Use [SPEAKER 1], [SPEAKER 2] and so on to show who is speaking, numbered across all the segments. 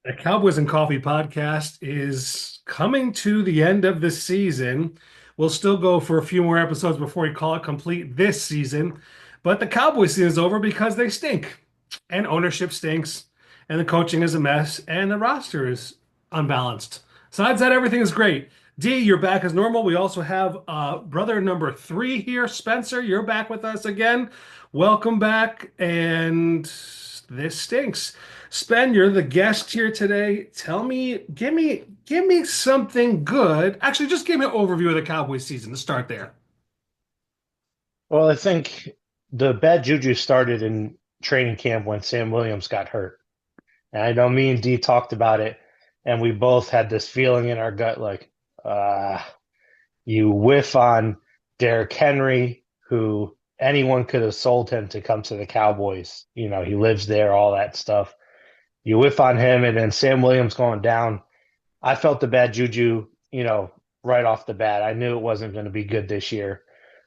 [SPEAKER 1] The Cowboys and Coffee podcast is coming to the end of the season. We'll still go for a few more episodes before we call it complete this season. But the Cowboys season is over because they stink. And ownership stinks. And the coaching is a mess. And the roster is unbalanced. Besides that, everything is great. D, you're back as normal. We also have brother number three here, Spenser. You're back with us again. Welcome back. And this stinks. Spen, you're the guest here today. Tell me, give me something good. Actually, just give me an overview of the Cowboys season to start there.
[SPEAKER 2] Well, I think the bad juju started in training camp when Sam Williams got hurt. And I know me and Dee talked about it, and we both had this feeling in our gut like, uh, you whiff on Derrick Henry, who anyone could have sold him to come to the Cowboys. You know, he lives there, all that stuff. You whiff on him, and then Sam Williams going down. I felt the bad juju, right off the bat. I knew it wasn't going to be good this year.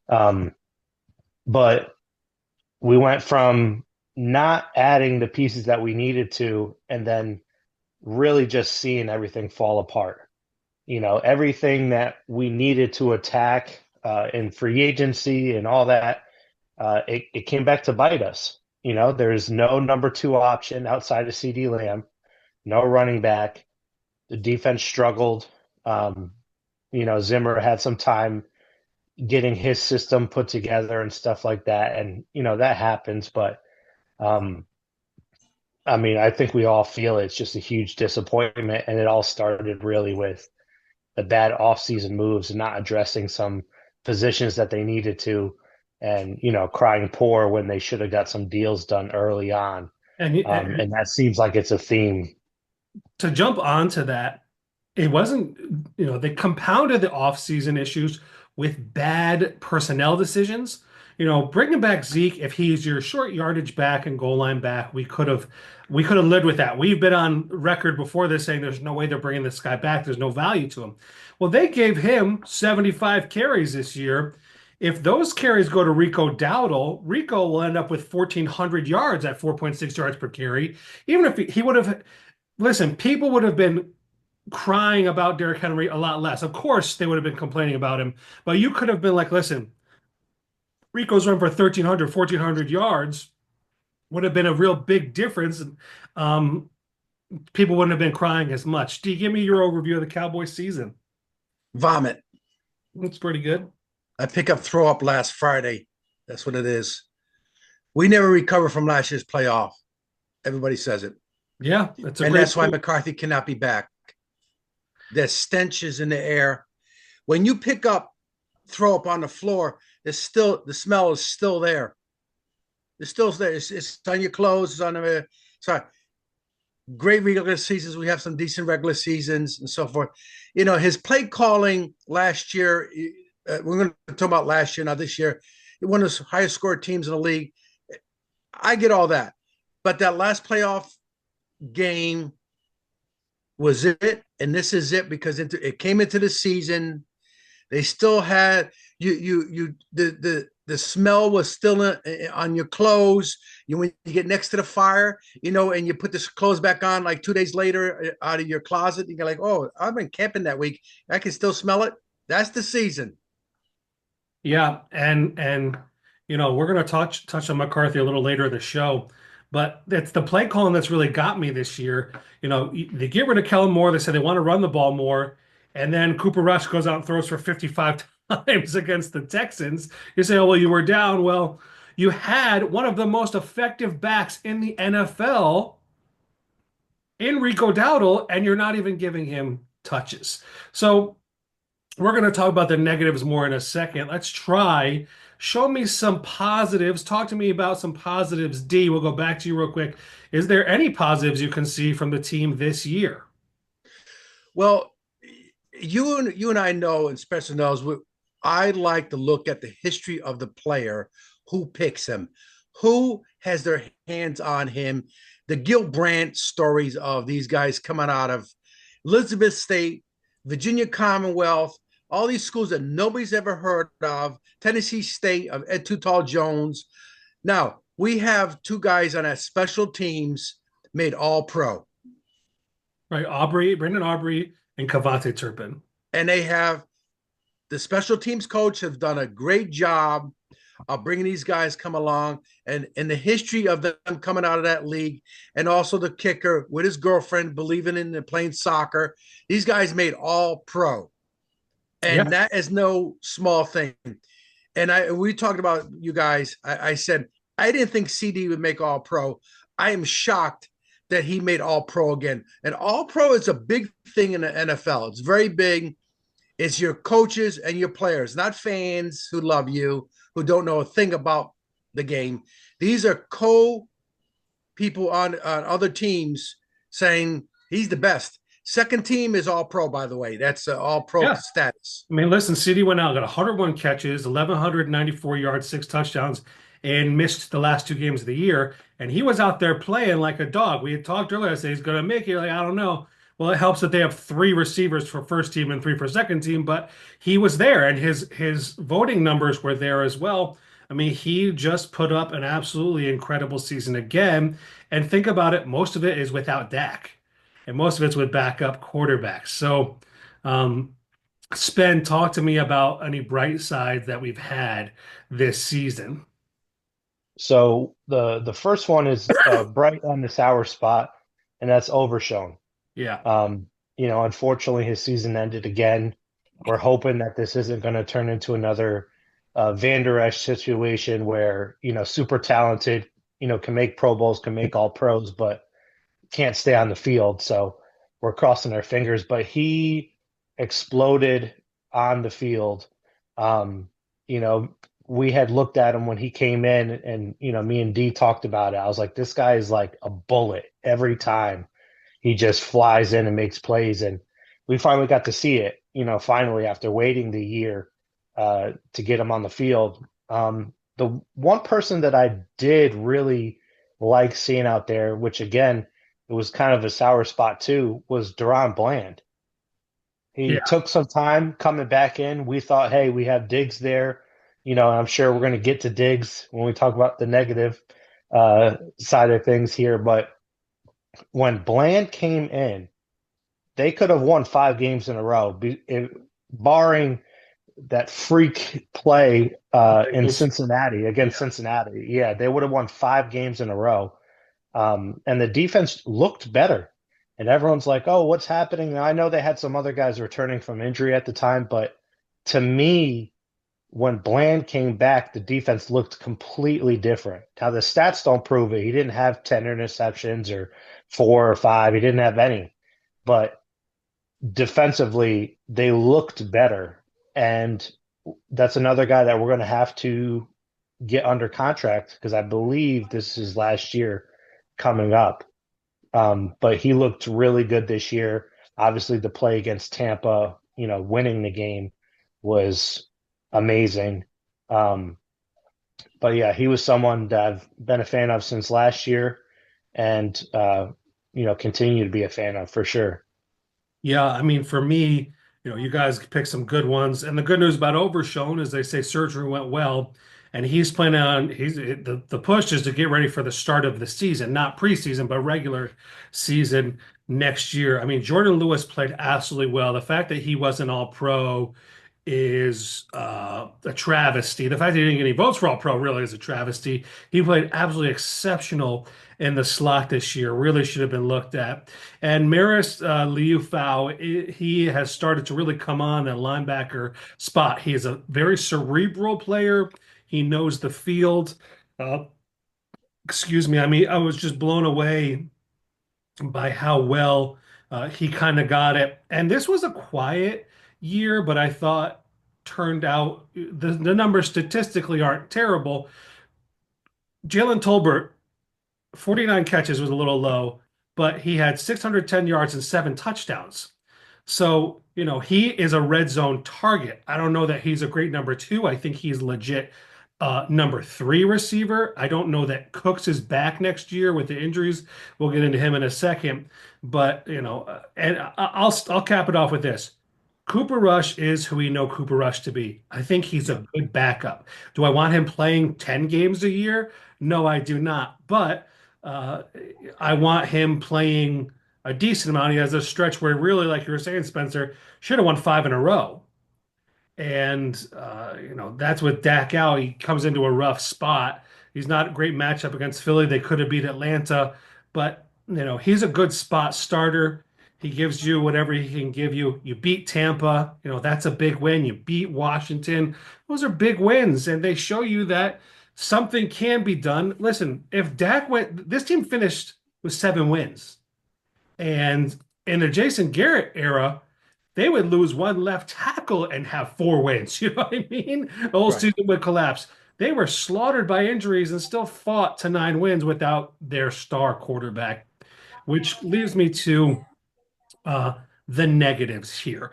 [SPEAKER 2] Um, but we went from not adding the pieces that we needed to, and then really just seeing everything fall apart. Everything that we needed to attack in free agency and all that, it came back to bite us. There's no number two option outside of CD Lamb, no running back. The defense struggled. Zimmer had some time getting his system put together and stuff like that. And, that happens. But, um, I mean, I think we all feel it's just a huge disappointment. And it all started really with the bad offseason moves and not addressing some positions that they needed to, and, crying poor when they should have got some deals done early on.
[SPEAKER 1] And
[SPEAKER 2] And that seems like it's a theme.
[SPEAKER 1] to jump onto that, it wasn't, they compounded the offseason issues with bad personnel decisions. Bringing back Zeke, if he's your short yardage back and goal line back, we could have lived with that. We've been on record before this saying there's no way they're bringing this guy back. There's no value to him. Well, they gave him 75 carries this year. If those carries go to Rico Dowdle, Rico will end up with 1,400 yards at 4.6 yards per carry. Even if he would have, listen, people would have been crying about Derrick Henry a lot less. Of course, they would have been complaining about him, but you could have been like, listen, Rico's run for 1,300, 1,400 yards would have been a real big difference. Um, People wouldn't have been crying as much. Do you give me your overview of the Cowboys season?
[SPEAKER 3] Vomit.
[SPEAKER 1] It's pretty good.
[SPEAKER 3] I pick up throw up last Friday. That's what it is. We never recover from last year's playoff. Everybody says it.
[SPEAKER 1] Yeah, that's a
[SPEAKER 3] And
[SPEAKER 1] great
[SPEAKER 3] that's why
[SPEAKER 1] point.
[SPEAKER 3] McCarthy cannot be back. The stench is in the air. When you pick up throw up on the floor, the smell is still there. It's still there. It's on your clothes. It's on the sorry. Great regular seasons. We have some decent regular seasons and so forth. His play calling last year, we're going to talk about last year, not this year. One of the highest scored teams in the league. I get all that. But that last playoff game was it. And this is it because it came into the season. They still had the smell was still on your clothes. When you get next to the fire, and you put the clothes back on like 2 days later out of your closet, you're like, oh, I've been camping that week. I can still smell it. That's the season.
[SPEAKER 1] Yeah, and we're gonna touch on McCarthy a little later in the show, but it's the play calling that's really got me this year. They get rid of Kellen Moore. They said they want to run the ball more, and then Cooper Rush goes out and throws for 55 times against the Texans. You say, oh well, you were down. Well, you had one of the most effective backs in the NFL in Rico Dowdle, and you're not even giving him touches. So we're going to talk about the negatives more in a second. Let's try. Show me some positives. Talk to me about some positives. D, we'll go back to you real quick. Is there any positives you can see from the team this year?
[SPEAKER 3] Well, you and I know, and Spencer knows, I like to look at the history of the player, who picks him, who has their hands on him. The Gil Brandt stories of these guys coming out of Elizabeth State, Virginia Commonwealth, all these schools that nobody's ever heard of, Tennessee State of Ed Too Tall Jones. Now, we have two guys on our special teams made all pro.
[SPEAKER 1] Right, Aubrey, Brandon Aubrey, and Cavante Turpin.
[SPEAKER 3] and they have the special teams coach have done a great job of bringing these guys come along and the history of them coming out of that league, and also the kicker with his girlfriend believing in and playing soccer. These guys made all pro,
[SPEAKER 1] Yeah,
[SPEAKER 3] and that is no small thing. And we talked about you guys. I said I didn't think CD would make all pro. I am shocked that he made all pro again. And all pro is a big thing in the NFL. It's very big. It's your coaches and your players, not fans who love you, who don't know a thing about the game. These are co people on other teams saying he's the best. Second team is all pro, by the way. That's all pro
[SPEAKER 1] yeah.
[SPEAKER 3] status.
[SPEAKER 1] I mean, listen, CD went out, got 101 catches, 1,194 yards, 6 touchdowns, and missed the last 2 games of the year. And he was out there playing like a dog. We had talked earlier, I said he's going to make it. Like, I don't know. Well, it helps that they have 3 receivers for first team and 3 for second team, but he was there, and his voting numbers were there as well. I mean, he just put up an absolutely incredible season again. And think about it, most of it is without Dak, and most of it's with backup quarterbacks. So, um, Spen, talk to me about any bright sides that we've had this season.
[SPEAKER 2] So the first one is bright on the sour spot, and that's Overshown.
[SPEAKER 1] Yeah.
[SPEAKER 2] Unfortunately, his season ended again. We're hoping that this isn't going to turn into another Van Der Esch situation where, super talented, can make Pro Bowls, can make all pros, but can't stay on the field. So we're crossing our fingers. But he exploded on the field. Um, you know, we had looked at him when he came in, and, me and D talked about it. I was like, this guy is like a bullet every time he just flies in and makes plays. And we finally got to see it, finally after waiting the year to get him on the field. The one person that I did really like seeing out there, which again, it was kind of a sour spot too, was Deron Bland. He
[SPEAKER 1] Yeah.
[SPEAKER 2] took some time coming back in. We thought, hey, we have Diggs there. I'm sure we're going to get to Diggs when we talk about the negative side of things here. But when Bland came in, they could have won 5 games in a row, barring that freak play in Cincinnati against
[SPEAKER 1] Yeah.
[SPEAKER 2] Cincinnati. Yeah, they would have won 5 games in a row. And the defense looked better. And everyone's like, oh, what's happening? Now, I know they had some other guys returning from injury at the time, but to me, when Bland came back, the defense looked completely different. Now, the stats don't prove it. He didn't have 10 interceptions or 4 or 5. He didn't have any. But defensively, they looked better. And that's another guy that we're going to have to get under contract because I believe this is last year coming up. But he looked really good this year. Obviously, the play against Tampa, winning the game was amazing. Um, but yeah, he was someone that I've been a fan of since last year and, continue to be a fan of for sure.
[SPEAKER 1] Yeah, I mean, for me, you guys picked some good ones. And the good news about Overshown is they say surgery went well. And he's planning on the push is to get ready for the start of the season, not preseason, but regular season next year. I mean, Jordan Lewis played absolutely well. The fact that he wasn't all pro is a travesty. The fact that he didn't get any votes for all pro really is a travesty. He played absolutely exceptional in the slot this year, really should have been looked at. And Maris Liufau, he has started to really come on that linebacker spot. He is a very cerebral player. He knows the field. Uh, excuse me. I mean, I was just blown away by how well he kind of got it. And this was a quiet year, but I thought turned out the numbers statistically aren't terrible. Jalen Tolbert 49 catches was a little low, but he had 610 yards and 7 touchdowns. So, he is a red zone target. I don't know that he's a great number two. I think he's legit number three receiver. I don't know that Cooks is back next year with the injuries. We'll get into him in a second. But, and I'll cap it off with this. Cooper Rush is who we know Cooper Rush to be. I think he's a good backup. Do I want him playing 10 games a year? No, I do not. But uh, I want him playing a decent amount. He has a stretch where really, like you were saying, Spencer, should have won 5 in a row. And that's with Dak out. He comes into a rough spot. He's not a great matchup against Philly. They could have beat Atlanta, but he's a good spot starter. He gives you whatever he can give you. You beat Tampa, that's a big win. You beat Washington. Those are big wins, and they show you that something can be done. Listen, if Dak went, this team finished with 7 wins. And in the Jason Garrett era, they would lose one left tackle and have 4 wins. You know what I mean? The whole
[SPEAKER 3] Right.
[SPEAKER 1] season would collapse. They were slaughtered by injuries and still fought to 9 wins without their star quarterback, which leaves me to uh, the negatives here.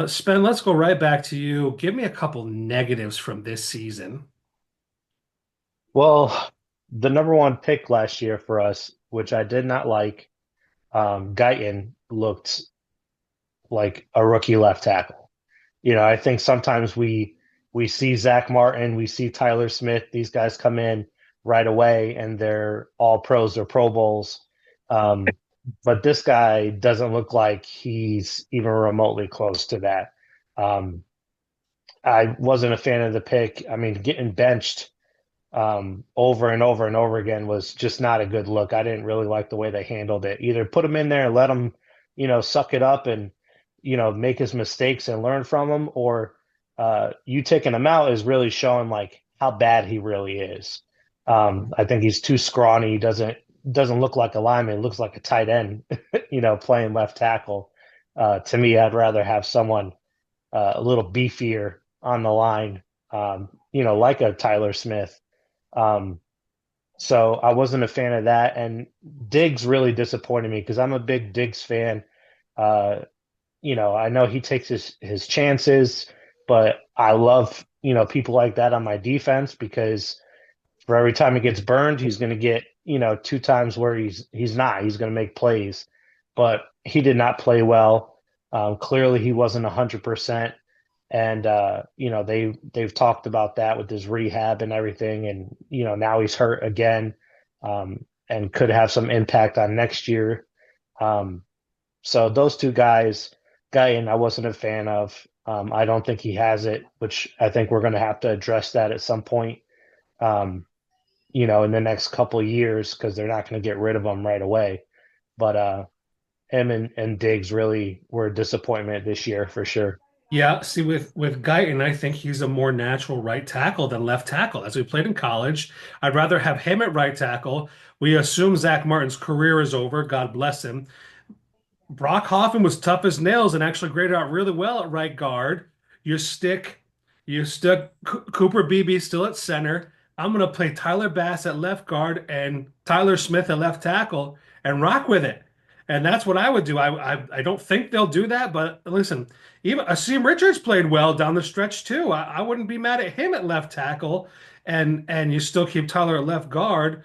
[SPEAKER 1] Spen, let's go right back to you. Give me a couple negatives from this season.
[SPEAKER 2] Well, the number one pick last year for us, which I did not like, Guyton looked like a rookie left tackle. I think sometimes we see Zach Martin, we see Tyler Smith, these guys come in right away and they're all pros or Pro Bowls. But this guy doesn't look like he's even remotely close to that. Um, I wasn't a fan of the pick. I mean, getting benched over and over and over again was just not a good look. I didn't really like the way they handled it. Either put him in there and let him, suck it up and, make his mistakes and learn from them, or you taking him out is really showing like how bad he really is. I think he's too scrawny. He doesn't look like a lineman. He looks like a tight end, playing left tackle. To me, I'd rather have someone a little beefier on the line, like a Tyler Smith. Um, so I wasn't a fan of that. And Diggs really disappointed me because I'm a big Diggs fan. Uh, I know he takes his chances, but I love, people like that on my defense because for every time he gets burned, he's going to get, 2 times where he's not. He's going to make plays. But he did not play well. Clearly he wasn't 100%. And they've talked about that with his rehab and everything, and now he's hurt again, and could have some impact on next year. So those two guys, Guyton, I wasn't a fan of. I don't think he has it, which I think we're going to have to address that at some point, in the next couple of years because they're not going to get rid of him right away. But him and Diggs really were a disappointment this year for sure.
[SPEAKER 1] Yeah, see, with Guyton, I think he's a more natural right tackle than left tackle. As we played in college, I'd rather have him at right tackle. We assume Zach Martin's career is over. God bless him. Brock Hoffman was tough as nails and actually graded out really well at right guard. You stick, you stuck Cooper Beebe still at center. I'm gonna play Tyler Bass at left guard and Tyler Smith at left tackle and rock with it. And that's what I would do. I don't think they'll do that, but listen, even Asim Richards played well down the stretch too. I wouldn't be mad at him at left tackle, and you still keep Tyler at left guard.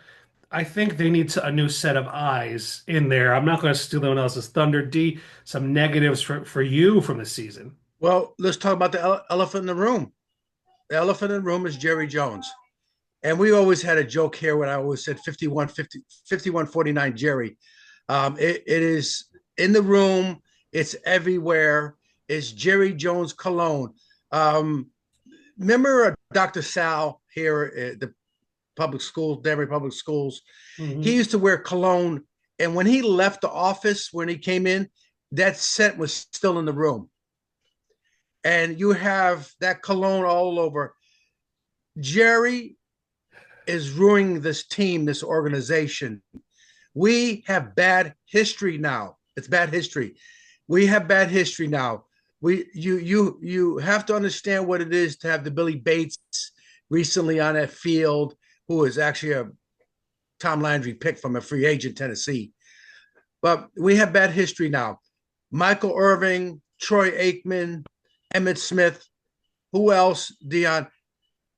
[SPEAKER 1] I think they need a new set of eyes in there. I'm not going to steal anyone else's thunder. D, some negatives for you from the season.
[SPEAKER 3] Well, let's talk about the elephant in the room. The elephant in the room is Jerry Jones. And we always had a joke here when I always said 51-49 Jerry. It is in the room. It's everywhere. It's Jerry Jones cologne. Remember Dr. Sal here at the public schools, Denver Public Schools? He
[SPEAKER 1] Mhm.
[SPEAKER 3] used to wear cologne. And when he left the office, when he came in, that scent was still in the room. And you have that cologne all over. Jerry is ruining this team, this organization. We have bad history now. It's bad history. We have bad history now. You have to understand what it is to have the Billy Bates recently on that field, who is actually a Tom Landry pick from a free agent Tennessee. But we have bad history now. Michael Irving, Troy Aikman, Emmett Smith, who else, Dion?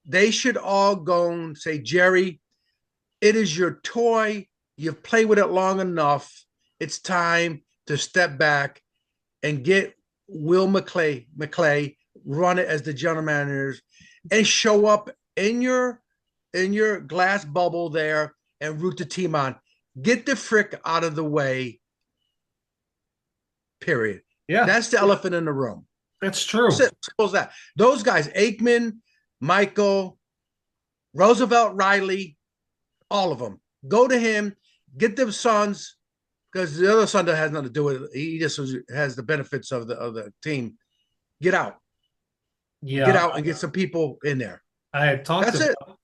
[SPEAKER 3] They should all go and say, Jerry, it is your toy. You've played with it long enough. It's time to step back and get Will McClay, run it as the general manager, and show up in your glass bubble there and root the team on. Get the frick out of the way period.
[SPEAKER 1] Yeah,
[SPEAKER 3] That's the elephant in the room.
[SPEAKER 1] that's true.
[SPEAKER 3] Simple as that. Those guys, Aikman, Michael, Roosevelt, Riley, all of them. Go to him, get them sons, because the other son that has nothing to do with it. He just has the benefits of the team. Get out, get
[SPEAKER 1] Yeah,
[SPEAKER 3] out, and get some people in there.
[SPEAKER 1] I had talked
[SPEAKER 3] That's it.
[SPEAKER 1] about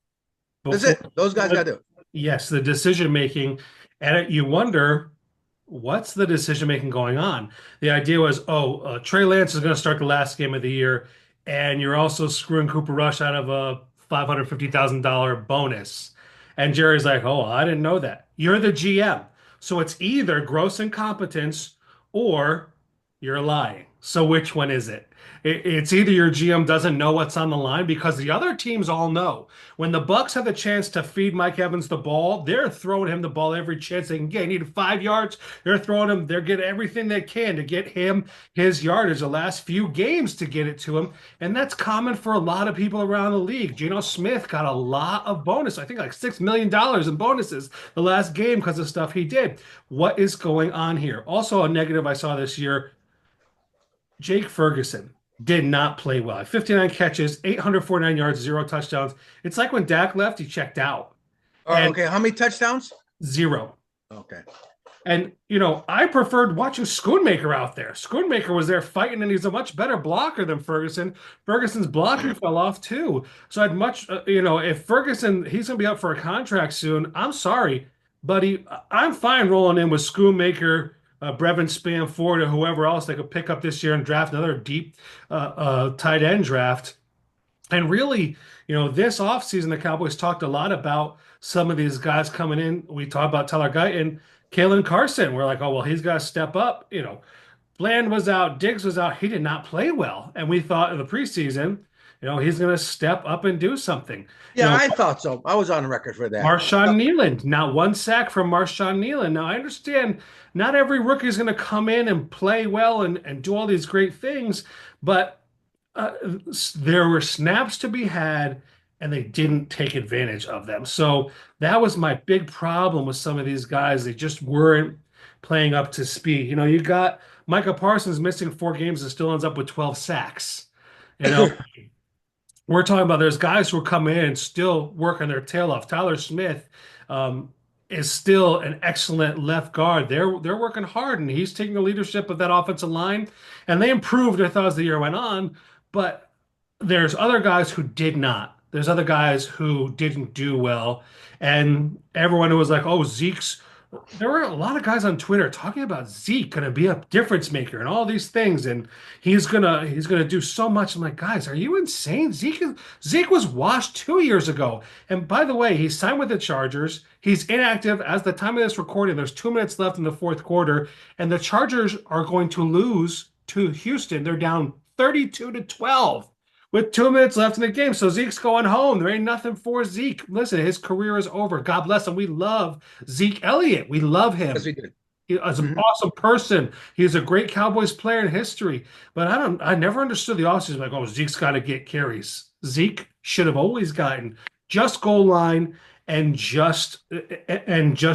[SPEAKER 3] That's
[SPEAKER 1] before.
[SPEAKER 3] it. Those guys got to do it.
[SPEAKER 1] Yes, the decision making, and you wonder what's the decision making going on. The idea was, oh, Trey Lance is going to start the last game of the year, and you're also screwing Cooper Rush out of a $550,000 bonus. And Jerry's like, oh, I didn't know that. You're the GM, so it's either gross incompetence or you're lying. So which one is it? It's either your GM doesn't know what's on the line because the other teams all know. When the Bucks have the chance to feed Mike Evans the ball, they're throwing him the ball every chance they can get. He needed 5 yards. They're throwing him. They're getting everything they can to get him his yardage the last few games to get it to him, and that's common for a lot of people around the league. Geno Smith got a lot of bonus. I think like $6 million in bonuses the last game because of stuff he did. What is going on here? Also, a negative I saw this year. Jake Ferguson did not play well. 59 catches, 849 yards, zero touchdowns. It's like when Dak left, he checked out and
[SPEAKER 3] Okay, how many touchdowns?
[SPEAKER 1] zero.
[SPEAKER 3] Okay.
[SPEAKER 1] And, I preferred watching Schoonmaker out there. Schoonmaker was there fighting, and he's a much better blocker than Ferguson. Ferguson's blocking fell off too. So I'd much, if Ferguson, he's going to be up for a contract soon. I'm sorry, buddy. I'm fine rolling in with Schoonmaker, Brevin Spanford, or whoever else they could pick up this year and draft another deep tight end draft. And really, this offseason, the Cowboys talked a lot about some of these guys coming in. We talked about Tyler Guyton, Kalen Carson. We're like, oh, well, he's got to step up. Bland was out, Diggs was out. He did not play well. And we thought in the preseason, he's going to step up and do something.
[SPEAKER 3] Yeah, I thought so. I was on record for that.
[SPEAKER 1] Marshawn Nealand, not one sack from Marshawn Nealand. Now, I understand not every rookie is going to come in and play well and do all these great things, but uh, there were snaps to be had, and they didn't take advantage of them. So that was my big problem with some of these guys. They just weren't playing up to speed. You got Micah Parsons missing 4 games and still ends up with 12 sacks. You know, we're talking about there's guys who are coming in and still working their tail off. Tyler Smith is still an excellent left guard. They're working hard, and he's taking the leadership of that offensive line, and they improved, I thought, as the year went on. But there's other guys who did not. There's other guys who didn't do well, and everyone who was like, "Oh, Zeke's." There were a lot of guys on Twitter talking about Zeke going to be a difference maker and all these things, and he's gonna do so much. I'm like, guys, are you insane? Zeke was washed 2 years ago, and by the way, he signed with the Chargers. He's inactive as the time of this recording. There's 2 minutes left in the fourth quarter, and the Chargers are going to lose to Houston. They're down 32-12 with 2 minutes left in the game. So Zeke's going home. There ain't nothing for Zeke. Listen, his career is over. God bless him. We love Zeke Elliott. We love him.
[SPEAKER 3] Yes, we did.
[SPEAKER 1] He's an awesome person. He's a great Cowboys player in history. But I never understood the offseason like, oh, Zeke's got to get carries. Zeke should have always gotten just goal line and just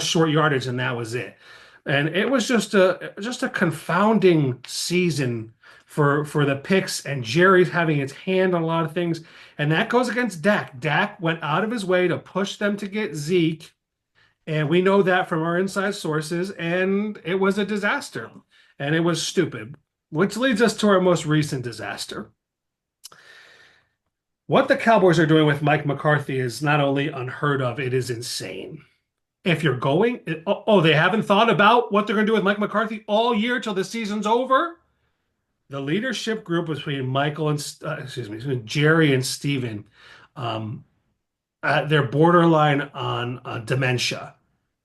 [SPEAKER 1] short yardage, and that was it. And it was just a confounding season for the picks, and Jerry's having his hand on a lot of things, and that goes against Dak. Dak went out of his way to push them to get Zeke, and we know that from our inside sources, and it was a disaster, and it was stupid, which leads us to our most recent disaster. What the Cowboys are doing with Mike McCarthy is not only unheard of, it is insane. If you're going, they haven't thought about what they're going to do with Mike McCarthy all year till the season's over. The leadership group between between Jerry and Steven, they're borderline on dementia.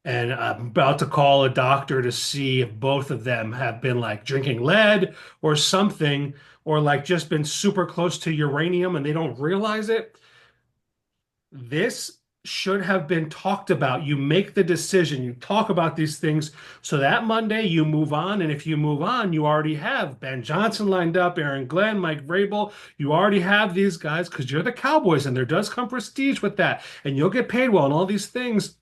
[SPEAKER 1] And I'm about to call a doctor to see if both of them have been like drinking lead or something, or like just been super close to uranium and they don't realize it. This should have been talked about. You make the decision, you talk about these things so that Monday you move on. And if you move on, you already have Ben Johnson lined up, Aaron Glenn, Mike Vrabel. You already have these guys because you're the Cowboys and there does come prestige with that. And you'll get paid well and all these things.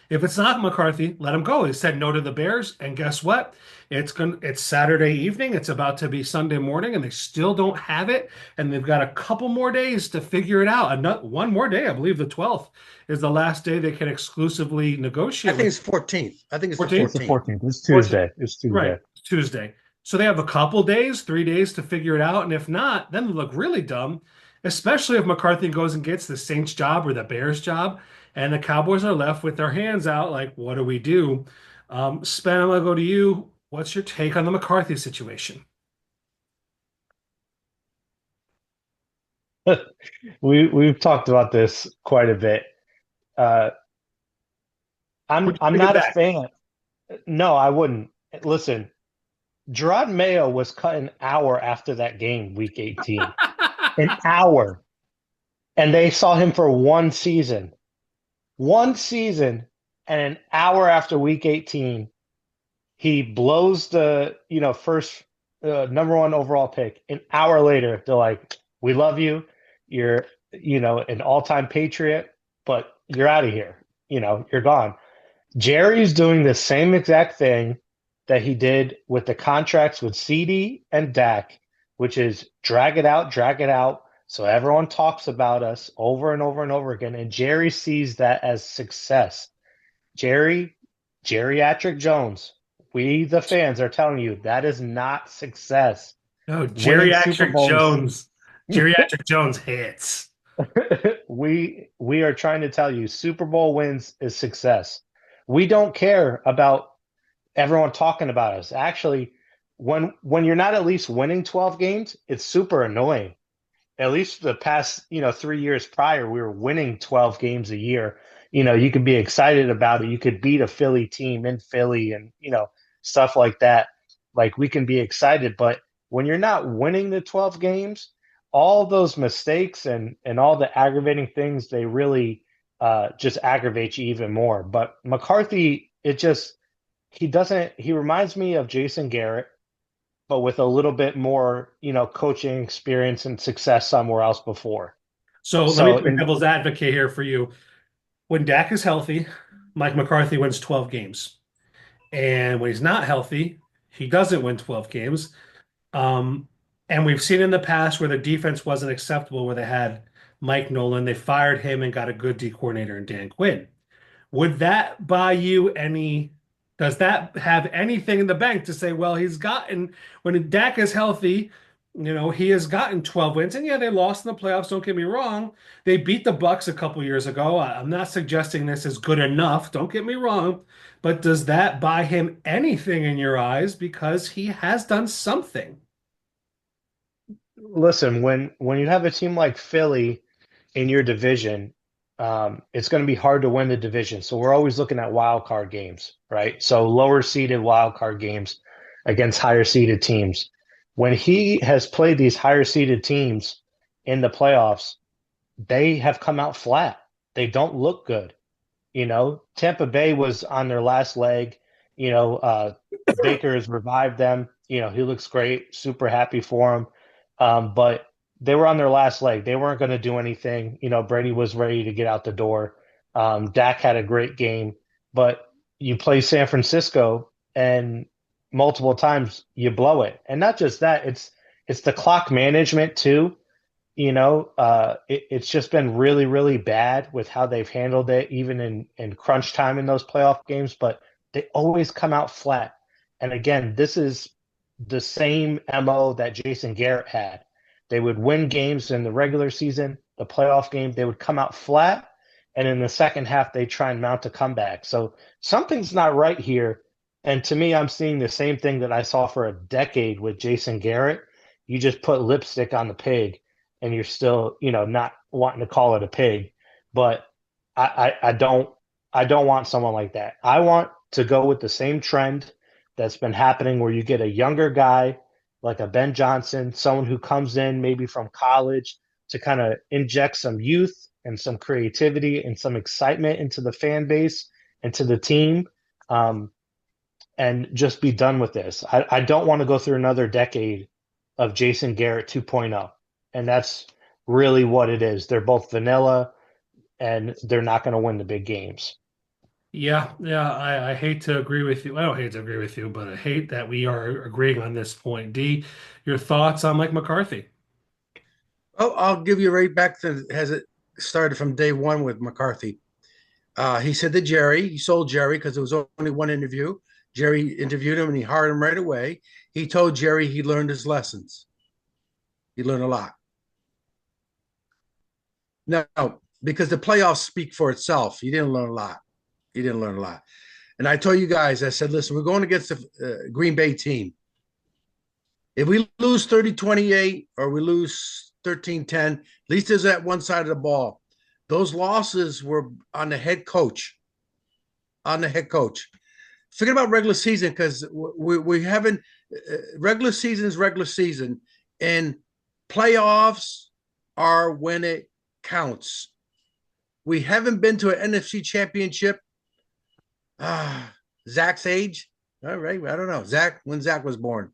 [SPEAKER 1] If it's not McCarthy, let him go. He said no to the Bears, and guess what? It's Saturday evening. It's about to be Sunday morning, and they still don't have it. And they've got a couple more days to figure it out. One more day, I believe the 12th is the last day they can exclusively
[SPEAKER 3] I
[SPEAKER 1] negotiate
[SPEAKER 3] think
[SPEAKER 1] with
[SPEAKER 3] it's 14th. I think it's the
[SPEAKER 1] 14th.
[SPEAKER 2] It's the
[SPEAKER 3] 14th.
[SPEAKER 2] 14th. It's
[SPEAKER 1] 14th.
[SPEAKER 2] Tuesday. It's Tuesday.
[SPEAKER 1] Right, Tuesday. So they have a couple days, 3 days to figure it out. And if not, then they look really dumb, especially if McCarthy goes and gets the Saints job or the Bears job, and the Cowboys are left with their hands out. Like, what do we do? Spen, I'm gonna go to you. What's your take on the McCarthy situation?
[SPEAKER 2] We've talked about this quite a bit. Uh,
[SPEAKER 1] Would you
[SPEAKER 2] I'm
[SPEAKER 1] bring it
[SPEAKER 2] not a
[SPEAKER 1] back?
[SPEAKER 2] fan. No, I wouldn't. Listen, Gerard Mayo was cut an hour after that game, week 18. An hour. And they saw him for one season. One season, and an hour after week 18, he blows the, first number one overall pick. An hour later, they're like, "We love you. You're, an all-time Patriot, but you're out of here. You're gone." Jerry's doing the same exact thing that he did with the contracts with CD and Dak, which is drag it out, so everyone talks about us over and over and over again. And Jerry sees that as success. Jerry, Geriatric Jones, we the fans are telling you that is not success.
[SPEAKER 1] No,
[SPEAKER 2] Winning Super
[SPEAKER 1] Geriatric
[SPEAKER 2] Bowls.
[SPEAKER 1] Jones. Geriatric Jones hits.
[SPEAKER 2] We are trying to tell you Super Bowl wins is success. We don't care about everyone talking about us. Actually, when you're not at least winning 12 games, it's super annoying. At least the past, 3 years prior, we were winning 12 games a year. You could be excited about it. You could beat a Philly team in Philly and, stuff like that. Like we can be excited, but when you're not winning the 12 games, all those mistakes and all the aggravating things, they really just aggravate you even more. But McCarthy, he reminds me of Jason Garrett, but with a little bit more, coaching experience and success somewhere else before.
[SPEAKER 1] So let me
[SPEAKER 2] So,
[SPEAKER 1] play
[SPEAKER 2] and
[SPEAKER 1] devil's advocate here for you. When Dak is healthy, Mike McCarthy wins 12 games. And when he's not healthy, he doesn't win 12 games. Um, and we've seen in the past where the defense wasn't acceptable, where they had Mike Nolan, they fired him and got a good D coordinator in Dan Quinn. Would that buy you any? Does that have anything in the bank to say, well, he's gotten, when Dak is healthy, he has gotten 12 wins. And yeah, they lost in the playoffs, don't get me wrong. They beat the Bucks a couple years ago. I'm not suggesting this is good enough, don't get me wrong. But does that buy him anything in your eyes? Because he has done something.
[SPEAKER 2] listen, when you have a team like Philly in your division, it's going to be hard to win the division. So we're always looking at wild card games, right? So lower seeded wild card games against higher seeded teams. When he has played these higher seeded teams in the playoffs, they have come out flat. They don't look good. Tampa Bay was on their last leg. Baker has revived them. He looks great. Super happy for him. But they were on their last leg. They weren't going to do anything. Brady was ready to get out the door. Dak had a great game, but you play San Francisco and multiple times you blow it. And not just that, it's the clock management too. It's just been really, really bad with how they've handled it, even in crunch time in those playoff games, but they always come out flat. And again, this is the same MO that Jason Garrett had. They would win games in the regular season, the playoff game, they would come out flat. And in the second half, they try and mount a comeback. So something's not right here. And to me, I'm seeing the same thing that I saw for a decade with Jason Garrett. You just put lipstick on the pig and you're still, not wanting to call it a pig. But I don't want someone like that. I want to go with the same trend that's been happening where you get a younger guy like a Ben Johnson, someone who comes in maybe from college to kind of inject some youth and some creativity and some excitement into the fan base and to the team, and just be done with this. I don't want to go through another decade of Jason Garrett 2.0. And that's really what it is. They're both vanilla and they're not going to win the big games.
[SPEAKER 1] Yeah, I hate to agree with you. I don't hate to agree with you, but I hate that we are agreeing on this point. D, your thoughts on Mike McCarthy?
[SPEAKER 3] Oh, I'll give you right back to has it started from day one with McCarthy. He said to Jerry, he sold Jerry because there was only one interview. Jerry interviewed him and he hired him right away. He told Jerry he learned his lessons. He learned a lot. No, because the playoffs speak for itself. He didn't learn a lot. He didn't learn a lot. And I told you guys, I said, listen, we're going against the Green Bay team. If we lose 30-28 or we lose 13-10, at least there's that one side of the ball. Those losses were on the head coach. On the head coach. Forget about regular season because we haven't regular season is regular season, and playoffs are when it counts. We haven't been to an NFC championship. Zach's age. All right. I don't know. When Zach was born.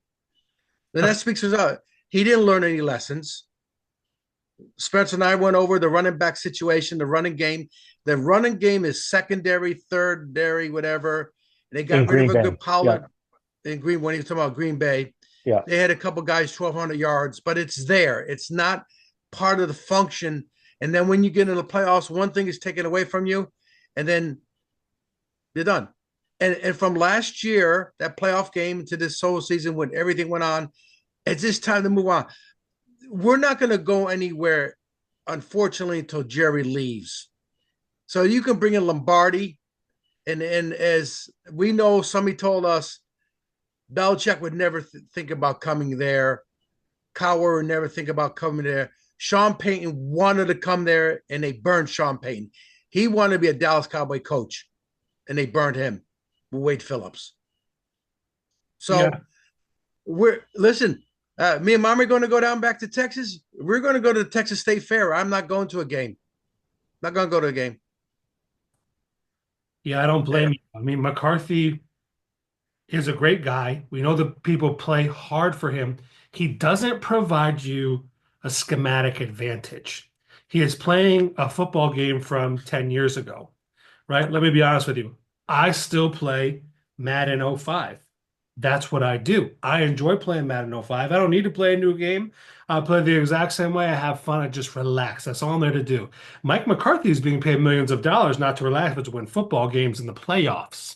[SPEAKER 3] Then that speaks for itself. He didn't learn any lessons. Spencer and I went over the running back situation, the running game. The running game is secondary, thirdary, whatever. They
[SPEAKER 2] in
[SPEAKER 3] got rid of
[SPEAKER 2] Green
[SPEAKER 3] a good
[SPEAKER 2] Bay. Yeah,
[SPEAKER 3] Pollard in Green when he was talking about Green Bay.
[SPEAKER 2] yeah.
[SPEAKER 3] They had a couple guys 1,200 yards, but it's there. It's not part of the function. And then when you get into the playoffs, one thing is taken away from you, and then you're done. And from last year, that playoff game to this whole season when everything went on, it's just time to move on. We're not going to go anywhere, unfortunately, until Jerry leaves. So you can bring in Lombardi, and as we know, somebody told us Belichick would never think about coming there. Cowher would never think about coming there. Sean Payton wanted to come there, and they burned Sean Payton. He wanted to be a Dallas Cowboy coach, and they burned him with Wade Phillips.
[SPEAKER 1] Yeah.
[SPEAKER 3] So we're listen. Me and Mom are going to go down back to Texas. We're going to go to the Texas State Fair. I'm not going to a game. Not going to go to a game.
[SPEAKER 1] Yeah, I don't
[SPEAKER 3] Uh,
[SPEAKER 1] blame you. I mean, McCarthy is a great guy. We know the people play hard for him. He doesn't provide you a schematic advantage. He is playing a football game from 10 years ago, right? Let me be honest with you. I still play Madden '05. That's what I do. I enjoy playing Madden '05. I don't need to play a new game. I play the exact same way. I have fun. I just relax. That's all I'm there to do. Mike McCarthy is being paid millions of dollars not to relax, but to win football games in the playoffs.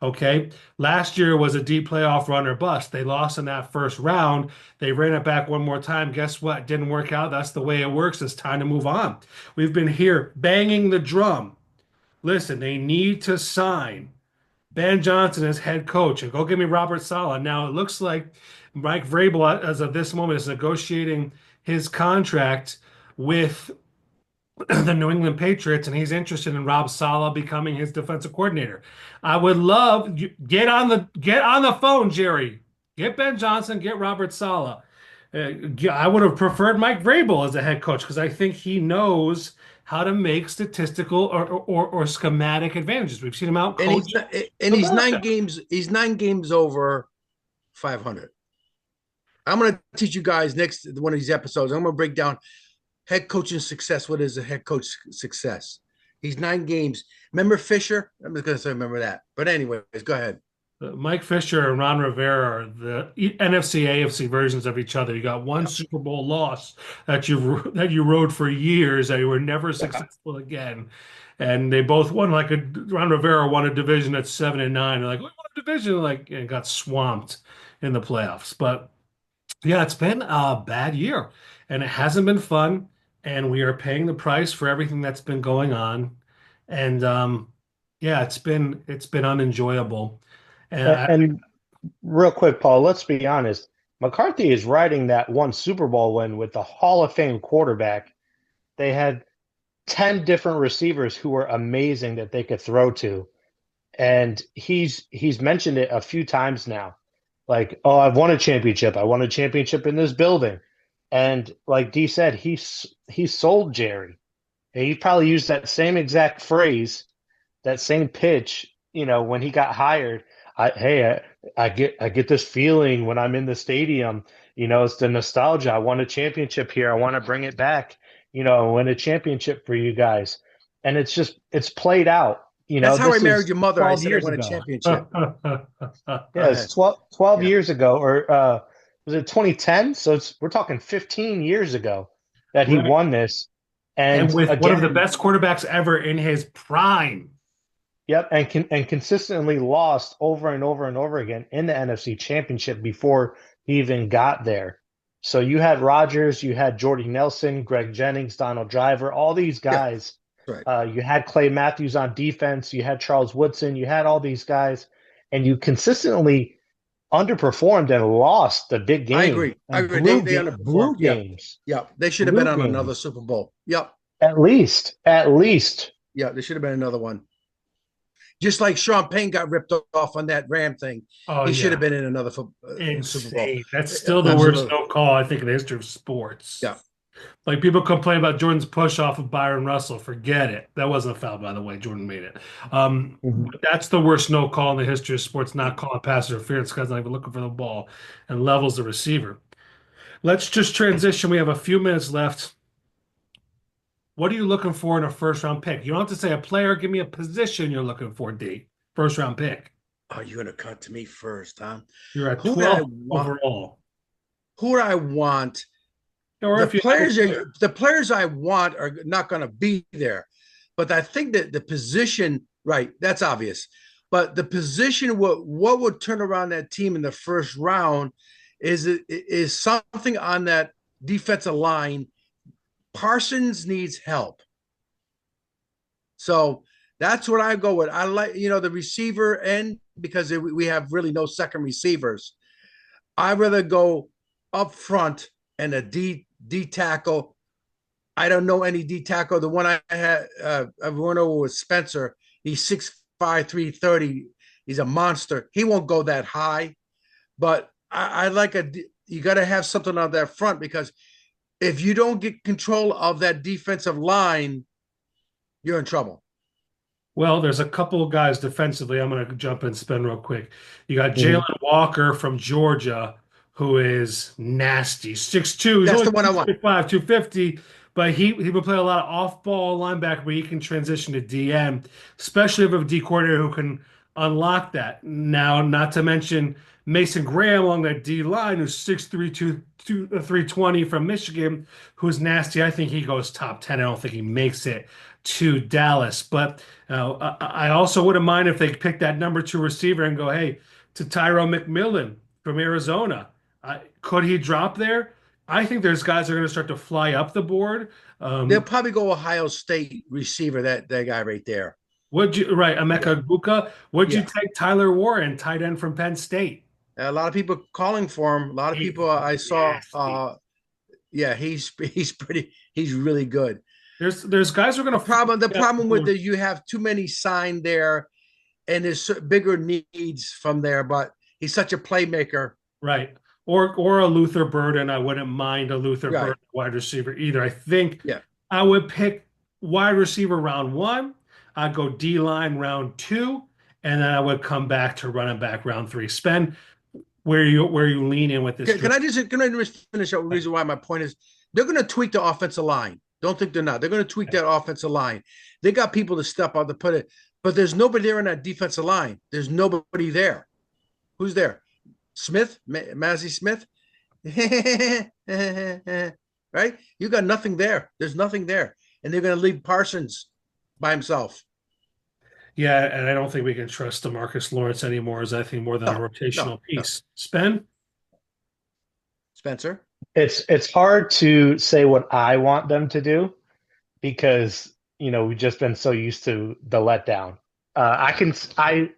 [SPEAKER 1] Okay. Last year was a deep playoff run or bust. They lost in that first round. They ran it back one more time. Guess what? Didn't work out. That's the way it works. It's time to move on. We've been here banging the drum. Listen, they need to sign Ben Johnson as head coach and go get me Robert Saleh. Now it looks like Mike Vrabel, as of this moment, is negotiating his contract with the New England Patriots, and he's interested in Rob Saleh becoming his defensive coordinator. I would love get on the phone, Jerry. Get Ben Johnson, get Robert Saleh. I would have preferred Mike Vrabel as a head coach because I think he knows how to make statistical or schematic advantages. We've seen him out
[SPEAKER 3] and
[SPEAKER 1] coach the
[SPEAKER 3] he's nine
[SPEAKER 1] Belichick.
[SPEAKER 3] games. He's 9 games over 500. I'm going to teach you guys next one of these episodes. I'm going to break down head coaching success. What is a head coach success? He's 9 games. Remember Fisher? I'm just going to say remember that. But anyways, go ahead.
[SPEAKER 1] Mike Fisher and Ron Rivera are the NFC AFC versions of each other. You got one
[SPEAKER 3] Yeah.
[SPEAKER 1] Super Bowl loss that you rode for years that you were never
[SPEAKER 3] Yeah.
[SPEAKER 1] successful again, and they both won like a Ron Rivera won a division at 7-9. They're like, we won a division, like, and got swamped in the playoffs. But yeah, it's been a bad year, and it hasn't been fun, and we are paying the price for everything that's been going on, and yeah, it's been unenjoyable. And
[SPEAKER 2] And real quick, Paul, let's be honest. McCarthy is riding that one Super Bowl win with the Hall of Fame quarterback. They had 10 different receivers who were amazing that they could throw to. And he's mentioned it a few times now. Like, oh, I've won a championship. I won a championship in this building. And like Dee said, he sold Jerry. And he probably used that same exact phrase, that same pitch, when he got hired. I get this feeling when I'm in the stadium, it's the nostalgia. I won a championship here. I want to bring it back, win a championship for you guys. And it's played out.
[SPEAKER 3] That's how I
[SPEAKER 2] this
[SPEAKER 3] married
[SPEAKER 2] is
[SPEAKER 3] your mother. I
[SPEAKER 2] 12
[SPEAKER 3] said I
[SPEAKER 2] years
[SPEAKER 3] won a
[SPEAKER 2] ago.
[SPEAKER 3] championship. Go
[SPEAKER 2] Yeah, it's
[SPEAKER 3] ahead.
[SPEAKER 2] 12
[SPEAKER 3] Yeah,
[SPEAKER 2] years ago, or was it 2010? So we're talking 15 years ago that he
[SPEAKER 1] Right.
[SPEAKER 2] won this.
[SPEAKER 1] And
[SPEAKER 2] And
[SPEAKER 1] with one of the
[SPEAKER 2] again,
[SPEAKER 1] best quarterbacks ever in his prime.
[SPEAKER 2] yep, and consistently lost over and over and over again in the NFC Championship before he even got there. So you had Rodgers, you had Jordy Nelson, Greg Jennings, Donald Driver, all these
[SPEAKER 3] yeah,
[SPEAKER 2] guys.
[SPEAKER 3] that's right.
[SPEAKER 2] You had Clay Matthews on defense, you had Charles Woodson, you had all these guys, and you consistently underperformed and lost the big
[SPEAKER 3] I
[SPEAKER 2] game
[SPEAKER 3] agree. I
[SPEAKER 2] and
[SPEAKER 3] agree. They
[SPEAKER 2] blew
[SPEAKER 3] underperformed. Yep,
[SPEAKER 2] games,
[SPEAKER 3] yep. They should have been
[SPEAKER 2] blew
[SPEAKER 3] on another
[SPEAKER 2] games.
[SPEAKER 3] Super Bowl. Yep,
[SPEAKER 2] At least.
[SPEAKER 3] yeah. There should have been another one. Just like Sean Payne got ripped off on that Ram thing,
[SPEAKER 1] Oh
[SPEAKER 3] he should have
[SPEAKER 1] yeah.
[SPEAKER 3] been in another Super Bowl.
[SPEAKER 1] Insane. That's still the worst
[SPEAKER 3] Absolutely.
[SPEAKER 1] no call, I think, in the history of sports.
[SPEAKER 3] Yeah.
[SPEAKER 1] Like people complain about Jordan's push off of Byron Russell. Forget it. That wasn't a foul, by the way. Jordan made it.
[SPEAKER 2] Mhm.
[SPEAKER 1] But that's the worst no call in the history of sports, not calling pass interference. Guy's not even looking for the ball and levels the receiver. Let's just transition. We have a few minutes left. What are you looking for in a first round pick? You don't have to say a player. Give me a position you're looking for, D. First round pick.
[SPEAKER 3] Oh, you're gonna cut to me first, huh?
[SPEAKER 1] You're at
[SPEAKER 3] Who do I
[SPEAKER 1] 12
[SPEAKER 3] want?
[SPEAKER 1] overall.
[SPEAKER 3] Who do I want?
[SPEAKER 1] Or
[SPEAKER 3] The
[SPEAKER 1] if you have a
[SPEAKER 3] players
[SPEAKER 1] player.
[SPEAKER 3] are the players I want are not going to be there, but I think that the position, right? That's obvious. But the position, what would turn around that team in the first round is something on that defensive line. Parsons needs help, so that's what I go with. I like the receiver end because we have really no second receivers. I'd rather go up front and a D tackle. I don't know any D tackle. The one I went over with Spenser. He's 6'5", 330. He's a monster. He won't go that high, but I like you got to have something on that front because if you don't get control of that defensive line, you're in trouble.
[SPEAKER 1] Well, there's a couple of guys defensively. I'm going to jump and spin real quick. You got Jalen
[SPEAKER 2] Mhm.
[SPEAKER 1] Walker from Georgia, who is nasty. 6'2". He's
[SPEAKER 3] That's
[SPEAKER 1] only
[SPEAKER 3] the one I want.
[SPEAKER 1] 245, 250, but he would play a lot of off-ball linebacker where he can transition to DM, especially if a D coordinator who can unlock that. Now, not to mention Mason Graham along that D line, who's 6'3", 320 from Michigan, who's nasty. I think he goes top 10. I don't think he makes it to Dallas, but I also wouldn't mind if they pick that number two receiver and go, hey, to Tyrone McMillan from Arizona. Could he drop there? I think there's guys that are going to start to fly up the board.
[SPEAKER 3] They'll
[SPEAKER 1] Um,
[SPEAKER 3] probably go Ohio State receiver. That guy right there.
[SPEAKER 1] would you, right,
[SPEAKER 3] Yeah,
[SPEAKER 1] Emeka Egbuka, would you
[SPEAKER 3] yeah.
[SPEAKER 1] take Tyler Warren, tight end from Penn State?
[SPEAKER 3] A lot of people calling for him. A lot of
[SPEAKER 1] He's
[SPEAKER 3] people I saw.
[SPEAKER 1] nasty.
[SPEAKER 3] Yeah, he's really good.
[SPEAKER 1] There's guys who are going to
[SPEAKER 3] The
[SPEAKER 1] fly up the
[SPEAKER 3] problem with
[SPEAKER 1] board.
[SPEAKER 3] you have too many signed there, and there's bigger needs from there. But he's such a playmaker.
[SPEAKER 1] Right. Or a Luther Burden. I wouldn't mind a Luther
[SPEAKER 3] Right.
[SPEAKER 1] Burden wide receiver either. I think
[SPEAKER 3] Yeah.
[SPEAKER 1] I would pick wide receiver round one. I'd go D line round two, and then I would come back to running back round three. Spend where you lean in with this
[SPEAKER 3] Can
[SPEAKER 1] draft.
[SPEAKER 3] I just finish up? The reason why my point is they're going to tweak the offensive line. Don't think they're not. They're going to tweak that offensive line. They got people to step up to put it, but there's nobody there in that defensive line. There's nobody there. Who's there? Smith, Mazzy Smith, right? You got nothing there. There's nothing there, and they're going to leave Parsons by himself.
[SPEAKER 1] Yeah, and I don't think we can trust DeMarcus Lawrence anymore as anything more than a
[SPEAKER 3] No, no,
[SPEAKER 1] rotational
[SPEAKER 3] no.
[SPEAKER 1] piece. Spen?
[SPEAKER 3] Spenser,
[SPEAKER 2] It's hard to say what I want them to do because we've just been so used to the letdown. I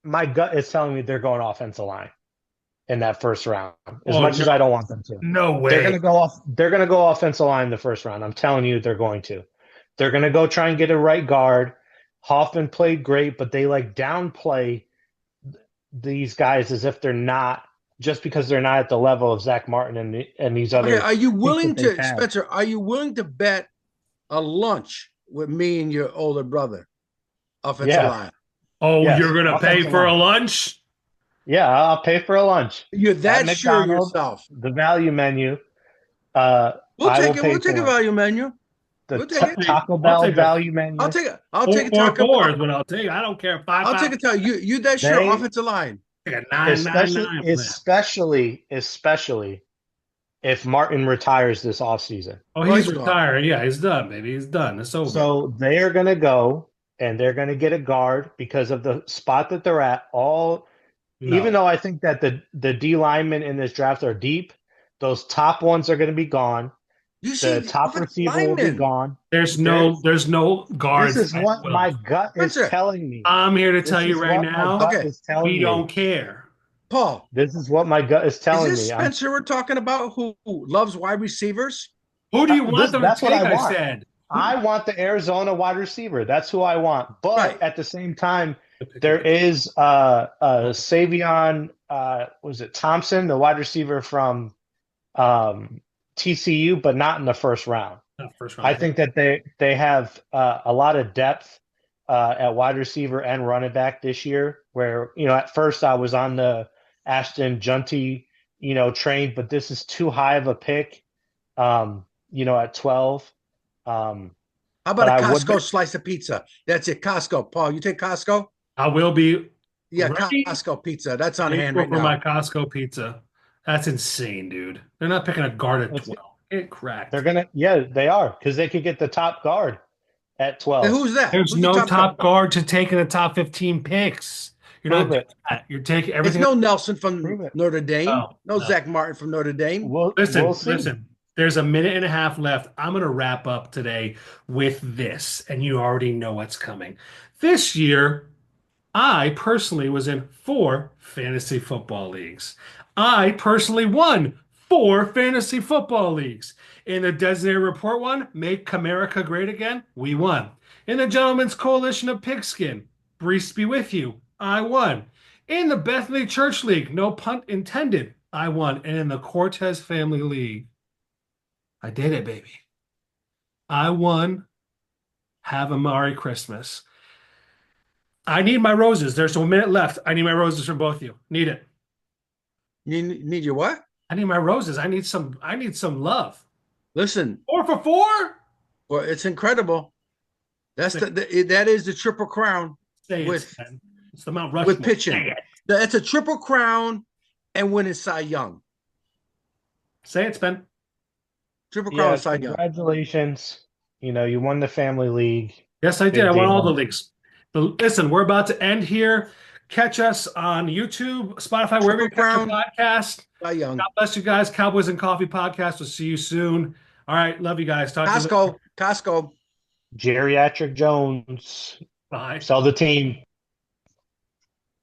[SPEAKER 2] my gut is telling me they're going offensive line in that first round. As
[SPEAKER 1] Oh
[SPEAKER 2] much
[SPEAKER 1] no,
[SPEAKER 2] as I don't want them to,
[SPEAKER 1] no
[SPEAKER 2] they're
[SPEAKER 1] way.
[SPEAKER 2] gonna go off. They're gonna go offensive line in the first round. I'm telling you, they're going to. They're gonna go try and get a right guard. Hoffman played great, but they like downplay these guys as if they're not just because they're not at the level of Zach Martin and these
[SPEAKER 3] okay.
[SPEAKER 2] other
[SPEAKER 3] Are you
[SPEAKER 2] pieces
[SPEAKER 3] willing
[SPEAKER 2] they've
[SPEAKER 3] to
[SPEAKER 2] had.
[SPEAKER 3] Spencer? Are you willing to bet a lunch with me and your older brother, offensive
[SPEAKER 2] Yeah.
[SPEAKER 3] line?
[SPEAKER 1] Oh, you're
[SPEAKER 2] Yes.
[SPEAKER 1] gonna pay
[SPEAKER 2] Offensive
[SPEAKER 1] for a
[SPEAKER 2] line.
[SPEAKER 1] lunch?
[SPEAKER 2] Yeah, I'll pay for a lunch
[SPEAKER 3] You're
[SPEAKER 2] at
[SPEAKER 3] that sure
[SPEAKER 2] McDonald's,
[SPEAKER 3] yourself.
[SPEAKER 2] the value menu.
[SPEAKER 3] We'll
[SPEAKER 2] I will
[SPEAKER 3] take it.
[SPEAKER 2] pay
[SPEAKER 3] We'll take a
[SPEAKER 2] for it.
[SPEAKER 3] value menu.
[SPEAKER 2] the
[SPEAKER 3] We'll take it.
[SPEAKER 2] Taco
[SPEAKER 1] I'll
[SPEAKER 2] Bell
[SPEAKER 1] take a
[SPEAKER 2] value menu.
[SPEAKER 3] I'll take it. I'll
[SPEAKER 1] four,
[SPEAKER 3] take a
[SPEAKER 1] four,
[SPEAKER 3] Taco
[SPEAKER 1] four is
[SPEAKER 3] Bell.
[SPEAKER 1] what I'll take. I don't care. Five,
[SPEAKER 3] I'll
[SPEAKER 1] five.
[SPEAKER 3] take a Taco. You that's your
[SPEAKER 2] They
[SPEAKER 3] offensive line.
[SPEAKER 1] Take a 999 plan.
[SPEAKER 2] Especially if Martin retires this offseason.
[SPEAKER 1] Oh,
[SPEAKER 3] Well,
[SPEAKER 1] he's
[SPEAKER 3] he's gone.
[SPEAKER 1] retired. Yeah, he's done, baby. He's done. It's over.
[SPEAKER 2] So they are going to go and they're going to get a guard because of the spot that they're at. Even
[SPEAKER 1] No,
[SPEAKER 2] though I think that the D linemen in this draft are deep, those top ones are going to be gone.
[SPEAKER 3] You see
[SPEAKER 2] The
[SPEAKER 3] the
[SPEAKER 2] top
[SPEAKER 3] offensive
[SPEAKER 2] receiver will be
[SPEAKER 3] lineman.
[SPEAKER 2] gone.
[SPEAKER 1] there's no
[SPEAKER 2] This
[SPEAKER 1] guards
[SPEAKER 2] is
[SPEAKER 1] at
[SPEAKER 2] what my
[SPEAKER 1] 12.
[SPEAKER 2] gut is
[SPEAKER 3] Spencer.
[SPEAKER 2] telling me.
[SPEAKER 1] I'm here to tell
[SPEAKER 2] This
[SPEAKER 1] you
[SPEAKER 2] is
[SPEAKER 1] right
[SPEAKER 2] what my
[SPEAKER 1] now,
[SPEAKER 2] gut
[SPEAKER 3] Okay.
[SPEAKER 2] is telling
[SPEAKER 1] we
[SPEAKER 2] me.
[SPEAKER 1] don't care.
[SPEAKER 3] Paul,
[SPEAKER 2] This is what my gut is
[SPEAKER 3] is
[SPEAKER 2] telling
[SPEAKER 3] this
[SPEAKER 2] me.
[SPEAKER 3] Spencer we're talking about who loves wide receivers?
[SPEAKER 1] Who do you want them to
[SPEAKER 2] That's what
[SPEAKER 1] take?
[SPEAKER 2] I
[SPEAKER 1] I
[SPEAKER 2] want.
[SPEAKER 1] said.
[SPEAKER 2] I want the Arizona wide receiver. That's who I want. But
[SPEAKER 3] Right.
[SPEAKER 2] at the same time, there is Savion, was it Thompson, the wide receiver from TCU, but not in the first round.
[SPEAKER 1] Not first round
[SPEAKER 2] I
[SPEAKER 1] pick.
[SPEAKER 2] think that they have a lot of depth at wide receiver and running back this year. Where at first I was on the Ashton Junty train, but this is too high of a pick. At 12.
[SPEAKER 3] How
[SPEAKER 2] But
[SPEAKER 3] about a
[SPEAKER 2] I would.
[SPEAKER 3] Costco slice of pizza? That's it. Costco. Paul, you take Costco?
[SPEAKER 1] I will be
[SPEAKER 3] Yeah,
[SPEAKER 1] ready
[SPEAKER 3] Costco pizza. That's on hand
[SPEAKER 1] April
[SPEAKER 3] right
[SPEAKER 1] for my
[SPEAKER 3] now.
[SPEAKER 1] Costco pizza. That's insane, dude. They're not picking a guard at
[SPEAKER 2] It's-
[SPEAKER 1] 12. Get cracked.
[SPEAKER 2] Yeah, they are because they could get the top guard at
[SPEAKER 3] And
[SPEAKER 2] 12.
[SPEAKER 3] who's that?
[SPEAKER 1] There's
[SPEAKER 3] Who's the
[SPEAKER 1] no
[SPEAKER 3] top guy?
[SPEAKER 1] top guard to take in the top 15 picks. You're not
[SPEAKER 2] Prove
[SPEAKER 1] doing
[SPEAKER 2] it.
[SPEAKER 1] that. You're taking
[SPEAKER 3] It's
[SPEAKER 1] everything.
[SPEAKER 3] no Nelson from
[SPEAKER 2] Prove it.
[SPEAKER 3] Notre Dame.
[SPEAKER 1] No,
[SPEAKER 3] No
[SPEAKER 1] no.
[SPEAKER 3] Zach Martin from Notre Dame.
[SPEAKER 2] We'll see.
[SPEAKER 1] Listen. There's a minute and a half left. I'm going to wrap up today with this, and you already know what's coming. This year, I personally was in 4 fantasy football leagues. I personally won 4 fantasy football leagues. In the Designated Report one, Make America Great Again, we won. In the Gentlemen's Coalition of Pigskin, Brees be with you, I won. In the Bethany Church League, no punt intended, I won. And in the Cortez Family League, I did it, baby. I won. Have a Merry Christmas. I need my roses. There's a minute left. I need my roses from both of you. Need it.
[SPEAKER 3] You need your what?
[SPEAKER 1] I need my roses. I need some love.
[SPEAKER 3] Listen,
[SPEAKER 1] 4 for 4?
[SPEAKER 3] well, it's incredible. That is the triple crown
[SPEAKER 1] Say it,
[SPEAKER 3] with
[SPEAKER 1] Sven. It's the Mount Rushmore.
[SPEAKER 3] with pitching.
[SPEAKER 1] Say it.
[SPEAKER 3] That's a triple crown and winning Cy Young.
[SPEAKER 1] Say it, Sven.
[SPEAKER 3] Triple crown
[SPEAKER 2] Yeah,
[SPEAKER 3] and Cy Young.
[SPEAKER 2] congratulations. You won the family league.
[SPEAKER 1] Yes, I did.
[SPEAKER 2] Big
[SPEAKER 1] I won all
[SPEAKER 2] deal.
[SPEAKER 1] the leagues. But listen, we're about to end here. Catch us on YouTube, Spotify, wherever you
[SPEAKER 3] Triple
[SPEAKER 1] catch your
[SPEAKER 3] Crown.
[SPEAKER 1] podcast.
[SPEAKER 3] Cy Young.
[SPEAKER 1] God bless you guys. Cowboys and Coffee podcast. We'll see you soon. All right. Love you guys. Talk to you later.
[SPEAKER 3] Costco.
[SPEAKER 2] Geriatric Jones.
[SPEAKER 1] Bye.
[SPEAKER 2] Sell the team.